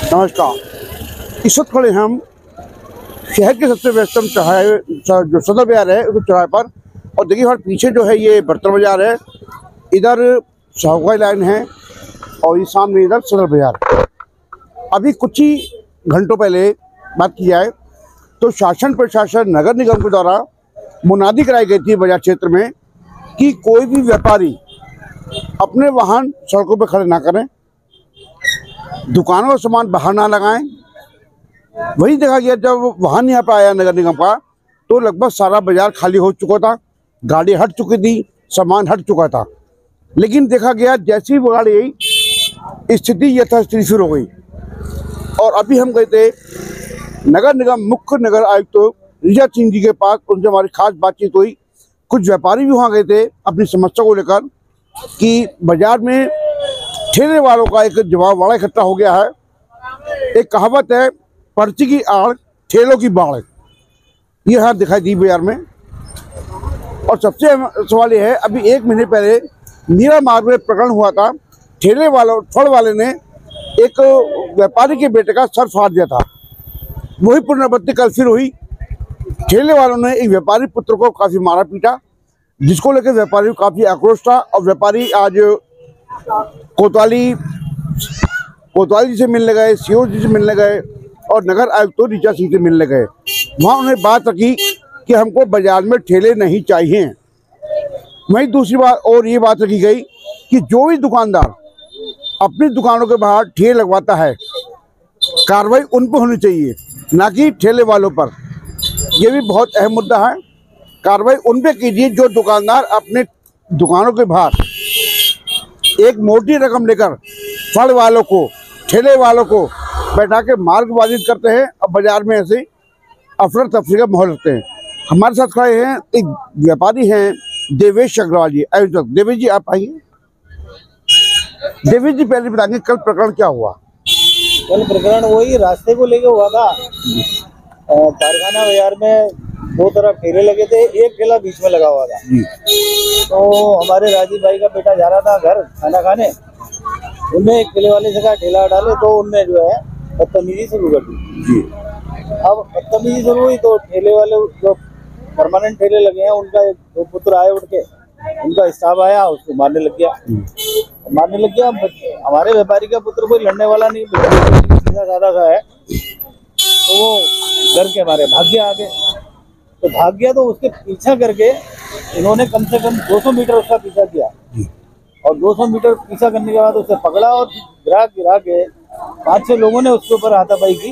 नमस्कार। इस वक्त खड़े हम शहर के सबसे व्यस्तम चौराहे जो सदर बाजार है उस चौराहे पर, और देखिए हमारे पीछे जो है ये बर्तन बाजार है, इधर शाहबाई लाइन है और ये सामने इधर सदर बाजार। अभी कुछ ही घंटों पहले बात की जाए तो शासन प्रशासन नगर निगम के द्वारा मुनादी कराई गई थी बाजार क्षेत्र में कि कोई भी व्यापारी अपने वाहन सड़कों पर खड़े ना करें, दुकानों का सामान बाहर ना लगाएं। वही देखा गया जब वाहन यहाँ पर आया नगर निगम का तो लगभग सारा बाजार खाली हो चुका था, गाड़ी हट चुकी थी, सामान हट चुका था। लेकिन देखा गया जैसी ही गाड़ी आई स्थिति यथास्थिति शुरू हो गई। और अभी हम गए थे नगर निगम मुख्य नगर आयुक्त तो रिजा सिंह जी के पास, उनसे हमारी खास बातचीत हुई। कुछ व्यापारी भी वहाँ गए थे अपनी समस्या को लेकर कि बाजार में ठेले वालों का एक जवाब बड़ा इकट्ठा हो गया है। एक कहावत है, पर्ची की आड़ ठेलों की बाढ़, ये यहाँ दिखाई दी बाजार में। और सबसे सवाल ये है, अभी 1 महीने पहले मीरा मार्ग में प्रकरण हुआ था, ठेले वालों फल वाले ने एक व्यापारी के बेटे का सर फाड़ दिया था। वही पुनरावृत्ति कल फिर हुई। ठेले वालों ने एक व्यापारी पुत्र को काफी मारा पीटा, जिसको लेकर व्यापारी को काफी आक्रोश था। और व्यापारी आज कोतवाली जी से मिलने गए, सीओ जी से मिलने गए और नगर आयुक्त तो रिचा सिंह से मिलने गए। वहाँ उन्होंने बात रखी कि हमको बाजार में ठेले नहीं चाहिए। वहीं दूसरी बात और ये बात रखी गई कि जो भी दुकानदार अपनी दुकानों के बाहर ठेले लगवाता है, कार्रवाई उन पर होनी चाहिए, ना कि ठेले वालों पर। ये भी बहुत अहम मुद्दा है। कार्रवाई उन पे कीजिए जो दुकानदार अपने दुकानों के बाहर एक मोटी रकम लेकर फल वालों को, ठेले वालों को बैठा के मार्ग बाधित करते हैं और बाजार में ऐसे अफरा तफरी का माहौल रखते हैं। हमारे साथ खड़े हैं एक व्यापारी हैं देवेश अग्रवाल जी, आयोजक। देवेश जी आप आइए। देवेश जी पहले बताएंगे कल प्रकरण क्या हुआ? कल प्रकरण वही रास्ते को लेके हुआ था। कारखाना बाजार में 2 तरफ ठेले लगे थे, एक ठेला बीच में लगा हुआ था। तो हमारे राजीव भाई का बेटा जा रहा था घर खाना खाने, उनने एक ठेले वाले से कहा ठेला डाले, तो उनने जो है बदतमीजी शुरू कर दी। अब बदतमीजी शुरू हुई तो ठेले वाले जो परमानेंट ठेले लगे हैं उनका दो पुत्र आए, उठ के उनका स्टाफ आया, उसको मारने लग गया। हमारे व्यापारी का पुत्र कोई लड़ने वाला नहीं, सीधा साधा सा है, तो वो डर के मारे भाग गया आगे। तो भाग गया तो उसके पीछा करके इन्होंने कम से कम 200 मीटर उसका पीछा किया, और 200 मीटर पीछा करने के बाद उसे पकड़ा और गिरा के 5-6 लोगों ने उसके ऊपर हाथापाई की,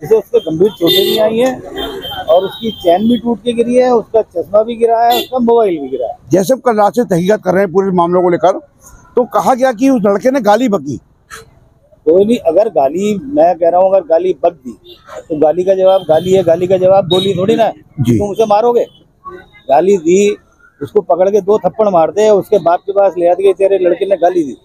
जिससे उसके गंभीर चोटें भी आई हैं और उसकी चैन भी टूट के गिरी है, उसका चश्मा भी गिरा है, उसका मोबाइल भी गिरा है। जैसे हम कल रात से तहकीकात कर रहे हैं पूरे मामलों को लेकर, तो कहा गया कि उस लड़के ने गाली बकी। कोई नहीं, अगर गाली, मैं कह रहा हूँ अगर गाली बक दी तो गाली का जवाब गाली है, गाली का जवाब गोली थोड़ी ना है। तुम उसे मारोगे? गाली दी, उसको पकड़ के 2 थप्पड़ मार दे, उसके बाप के पास ले आते कि तेरे लड़के ने गाली दी।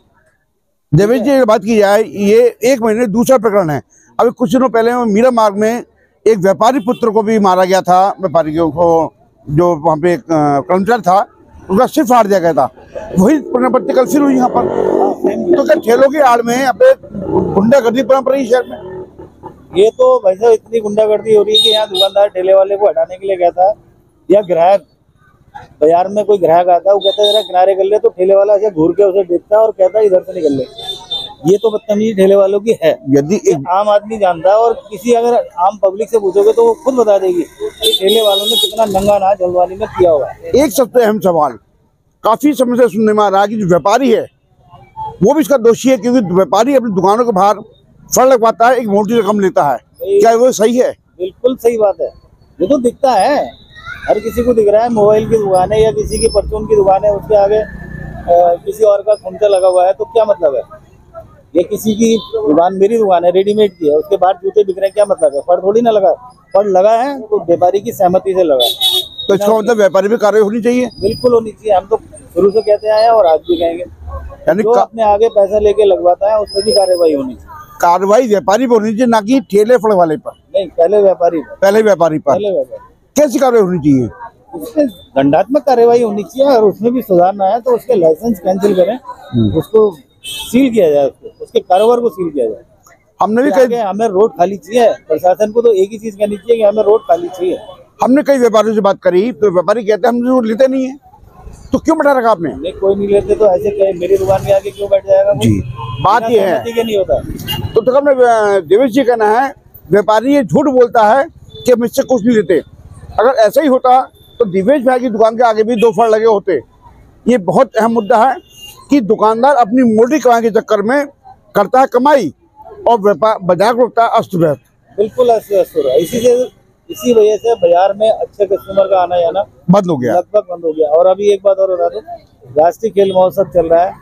देवेश जी बात की जाए, ये 1 महीने दूसरा प्रकरण है। अभी कुछ दिनों पहले मीरा मार्ग में एक व्यापारी पुत्र को भी मारा गया था। व्यापारियों को जो वहाँ पे कर्मचारी था उनका सिर फाड़ दिया गया था। वही पुनरावृत्ति कल फिर हुई यहाँ पर। तो क्या ठेलों की आड़ में अपने गुंडागर्दी परंपरा ही शहर में? ये तो भाई साहब इतनी गुंडागर्दी हो रही है कि यहाँ दुकानदार ठेले वाले को हटाने के लिए कहता है, या ग्राहक बाजार में कोई ग्राहक आता है, वो कहता है जरा किनारे कर ले, तो ठेले वाला ऐसे घूर के उसे देखता है और कहता है इधर से निकल ले। ये तो बदतमीजी ठेले वालों की है। यदि आम आदमी जानता है, और किसी अगर आम पब्लिक से पूछोगे तो वो खुद बता देगी कि ठेले वालों ने कितना नंगा नाच जल्दबाजी में किया हुआ है। एक सबसे अहम सवाल काफी समय से सुनने में आ रहा है कि जो व्यापारी है वो भी इसका दोषी है, क्योंकि व्यापारी अपनी दुकानों के बाहर फल लगवाता है, एक मोटी रकम लेता है। क्या वो सही है? बिल्कुल सही बात है। ये तो दिखता है, हर किसी को दिख रहा है। मोबाइल की दुकान है या किसी की परचून की दुकान है, उसके आगे किसी और का खुमचा लगा हुआ है, तो क्या मतलब है? ये किसी की दुकान, मेरी दुकान है, रेडीमेड की है, उसके बाहर जूते बिक रहे हैं, क्या मतलब है? फड़ थोड़ी ना लगा, फड़ लगा है तो व्यापारी की सहमति से लगा है। तो इसका मतलब व्यापारी भी कार्रवाई होनी चाहिए। बिल्कुल होनी चाहिए। हम तो शुरू से कहते आए हैं और आज भी कहेंगे, यानी जो अपने आगे पैसा लेके लगवाता है उस पर भी कार्रवाई होनी चाहिए। कार्रवाई व्यापारी पर होनी चाहिए, ना कि ठेले फड़ वाले पर। नहीं, पहले व्यापारी पर। कैसी कार्रवाई होनी चाहिए? उसमें दंडात्मक कार्रवाई होनी चाहिए, और उसमें भी सुधारना है तो उसके लाइसेंस कैंसिल करें, उसको सील किया जाए, उसके कारोबार को सील किया जाए। हमने भी आगे हमें रोड खाली चाहिए। प्रशासन को तो एक ही चीज कहनी चाहिए कि हमें रोड खाली चाहिए। हमने कई व्यापारियों से बात करी तो व्यापारी कहते हैं हम रोड लेते नहीं है, तो क्यों बैठा रखा आपने? नहीं, कोई नहीं लेते तो ऐसे कहे मेरी दुकान के आगे क्यों बैठ जाएगा वो? जी, बात ये है कि नहीं होता। तो हमने देवेश जी कहना है व्यापारी ये झूठ बोलता है कि हम इससे कुछ नहीं लेते। अगर ऐसा ही होता तो दिवेश भाई की दुकान के आगे भी 2 फड़ लगे होते। ये बहुत अहम मुद्दा है कि दुकानदार अपनी मोटी कमाई के चक्कर में करता है कमाई और व्यापार बाजार को रखता है अस्त व्यस्त। बिल्कुल अस्त व्यस्त हो रहा है। इसी वजह से बाजार में अच्छे कस्टमर का आना जाना बंद हो गया, लगभग बंद हो गया। और अभी एक बात और बता दूं, राष्ट्रीय खेल महोत्सव चल रहा है,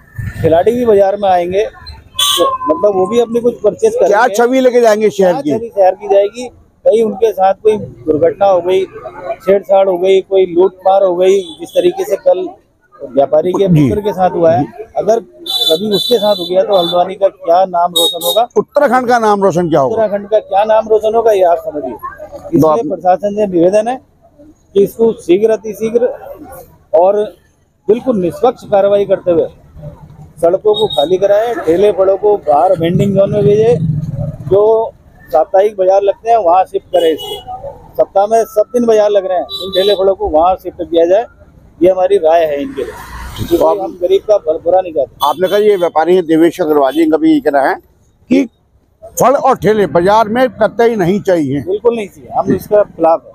खिलाड़ी भी बाजार में आएंगे तो मतलब वो भी अपनी कुछ परचेज करेंगे। क्या छवि लेके जाएंगे शहर की? शहर की जाएगी। कहीं उनके साथ कोई दुर्घटना हो गई, छेड़छाड़ हो गई, कोई लूटमार हो गई, जिस तरीके से कल व्यापारी के पुत्र के साथ हुआ है, अगर कभी उसके साथ हो गया तो हल्द्वानी का क्या नाम रोशन होगा, उत्तराखंड का नाम रोशन क्या होगा, उत्तराखंड का क्या नाम रोशन होगा, ये आप समझिए। इसलिए प्रशासन से निवेदन है कि इसको शीघ्र अतिशीघ्र और बिल्कुल निष्पक्ष कार्रवाई करते हुए सड़कों को खाली कराएं, ठेले फड़ों को बाहर वेंडिंग जोन में भेजे, जो साप्ताहिक बाजार लगते हैं वहाँ शिफ्ट करें। इसको सप्ताह में सब दिन बाजार लग रहे हैं, इन ठेले फड़ों को वहाँ शिफ्ट किया जाए, ये हमारी राय है इनके लिए। तो हम गरीब का बुरा नहीं चाहते। आपने कहा ये व्यापारी है देवेश अग्रवाल जी का भी ये कहना है कि फल और ठेले बाजार में कतई नहीं चाहिए। बिल्कुल नहीं चाहिए, हम इसका खिलाफ है।